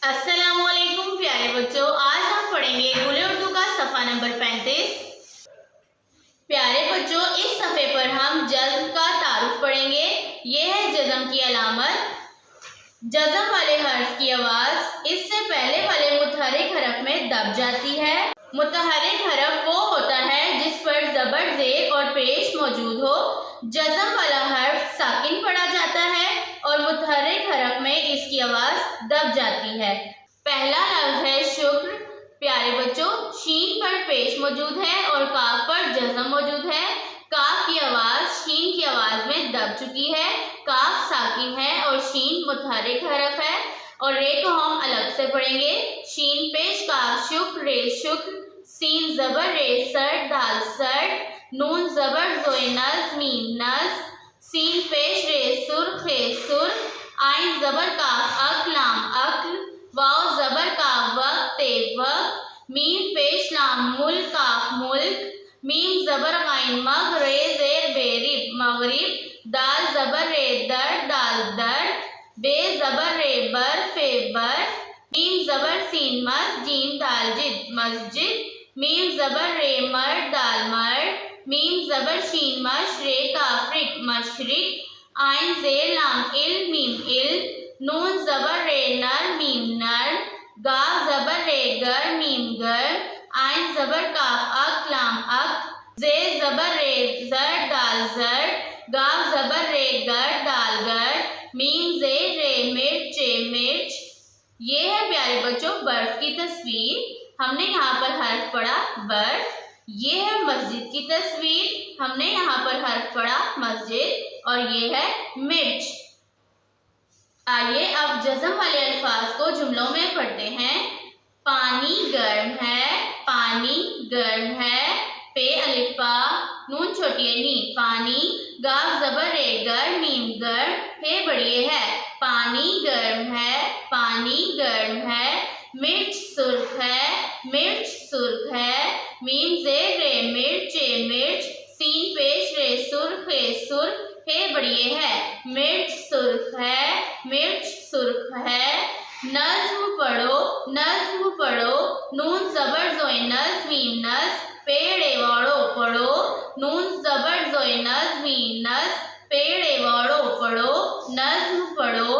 अस्सलाम वालेकुम प्यारे बच्चों, आज हम पढ़ेंगे गुले उर्दू का सफ़ा नंबर 35। प्यारे बच्चों, इस सफ़े पर हम जज़्म का तारुफ पढ़ेंगे। यह है जज़्म की अलामत। जज़्म वाले हर्फ की आवाज़ इससे पहले वाले मुतहर्रिक हरफ में दब जाती है। मुतहर्रिक हरफ वो होता है जिस पर ज़बर, ज़ेर और पेश मौजूद हो। जज़्म वाला हर्फ साकिन पढ़ा जाता है और मुतहर्रिक हरफ में इसकी आवाज़ दब जाती है। पहला लफ्ज़ है शुक्र। प्यारे बच्चों, शीन पर पेश मौजूद है और काफ पर जज़्म मौजूद है। काफ की आवाज़ शीन की आवाज़ में दब चुकी है। काफ साकिन है और शीन मुतहर्रिक हरफ है। और रे को हम अलग से पढ़ेंगे। शीन पेश काफ शुक्र, रे शुक्र, सीन ज़बर रे सर्द, दाल सर्द, नून ज़बर ज़ोए नज़, मीम नज़, सीन पेश रे सुर, खे सुर, आइन ज़बर काफ अक, लाम अक्ल, वाव ज़बर काफ वक्त, ते वक्त, मीम पेश लाम मुल्क, काफ मुल्क, मीम ज़बर गाइन मग, रे ज़ेर बेरिब, मगरिब, दाल ज़बर रे दर्द, दाल दर्द, बे ज़बर रे बर, फे बर, मीम ज़बर सीन मस, जीम दाल जिद, मस्जिद, मीम ज़बर रे मर्द, दाल मर्द, मीम ज़बर शीन मश, रे काफरिक, मशरिक, आइन ज़ेर लाम इल, मीम इल, नून ज़बर रे नर, मीम नर, गाफ ज़बर रे गर, मीम गर, आइन ज़बर काफ अक, लाम अक, जे ज़बर रे ज़र, दाल ज़र, गाफ ज़बर रे गर, दाल गर, मीम ज़ेर रे मिर्च, मिर्च। ये है प्यारे बच्चों बर्फ की तस्वीर। हमने यहाँ पर हर्फ पढ़ा बर्फ। ये है मस्जिद की तस्वीर। हमने यहाँ पर हर्फ पढ़ा मस्जिद। और ये है मिर्च। आइए अब जज़्म वाले अल्फाज को जुमलों में पढ़ते हैं। पानी गर्म है, पानी गर्म है, पे अलिफ पा, नून छोटी है नी, पानी, गाफ ज़बर रे गर, मीम गर, हे बड़िए है, पानी गर्म है, पानी गर्म है, मिर्च सुर्ख है, मिर्च सुर्ख है, मीम ज़ेर रे मिर्च, मिर्च, सीन पेश रे सुर्ख, सुर्ख, हे बड़िए है, मिर्च सुर्ख है, मिर्च सुर्ख है। नज़्म पढ़ो, नज़्म पढ़ो, नून ज़बर ज़ोए नज़, मीम नज़, पेड़े वाड़ो पढ़ो, नून ज़बर ज़ोए नज़, मीम नज़, पेड़े वाड़ो पढ़ो, नज़्म पढ़ो।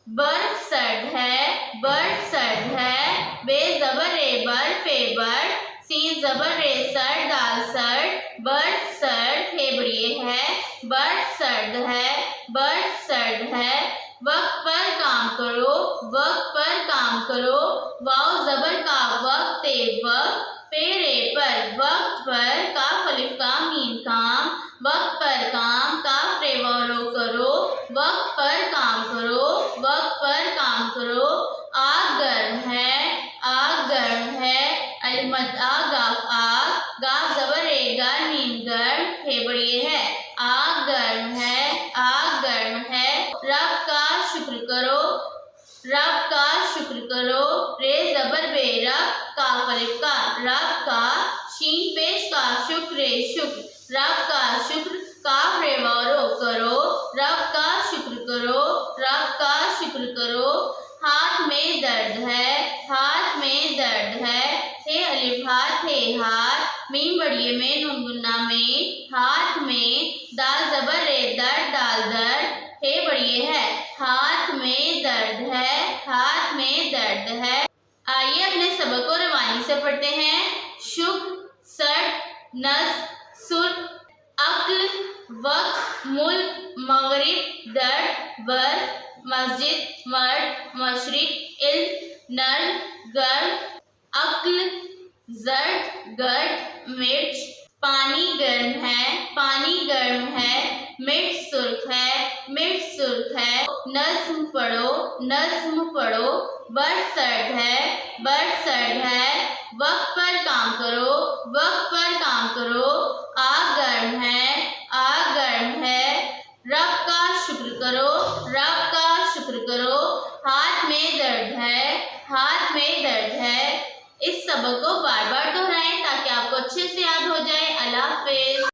बर्फ सर्द है, बर्फ सर्द है, बे ज़बर रे बर, फे बर, सीन ज़बर रे सर, दाल सर्द, बर्फ सर्द, हे बड़िए है, बर्फ सर्द है, बर्फ सर्द है। वक्त पर काम करो, वक्त पर काम करो, वाव ज़बर का वक्त, ते वक्त, पेरे पर, वक्त पर, काफ अलिफ का मीम काम, वक्त पर काम, काफ रे वालो करो, वक्त पर काम करो, वक्त पर काम करो। आग गर्म है, आग गर्म है, अलिमत आ गाफ आग, गाफ ज़बर रे गर, मीम गर्म, हे बड़िए है, आग गर्म है, आग गर्म है। रब का शुक्र करो, रब का शुक्र करो, रे ज़बर बे रब, काफ अलिफ का, रब का, शीन पेश का शुक्र, रे शुक्र, रब का शुक्र, काफ रे वारो करो, रब का शुक्र करो, रब का शुक्र करो। हाथ में दर्द है, हाथ में दर्द है, हे अलिफ हाथ, हे हाथ, मीम बड़िए में, नून गुन्ना में, हाथ में, दाल ज़बर रे दर्द, दाल दर्द, हे बड़िए है, हाथ में दर्द है, हाथ में दर्द है। आइए अपने सबक को रवानी से पढ़ते हैं। शुक्र, सर्द, नज़, सुर, अक्ल, वक्त, मुल्क, मगरिब, दर्द, बर्फ, मस्जिद, मर्द, मशरिक, इल्म, नर, गर्म, अक्ल, जर्द, गर्द, मिर्च। पानी गर्म है, पानी गर्म है, मिर्च सुर्ख है, मिर्च सुर्ख है। नज़्म पढ़ो, नज़्म पढ़ो, बर्फ सर्द है, बर्फ सर्द है, वक्त पर काम करो, वक्त पर काम करो। आग गर्म है, आग गर्म है, रब का शुक्र करो, रब का शुक्र करो। हाथ में दर्द है, हाथ में दर्द है। इस सबक को बार बार दोहराएं ताकि आपको अच्छे से याद हो जाए। अल्लाह हाफ़िज़।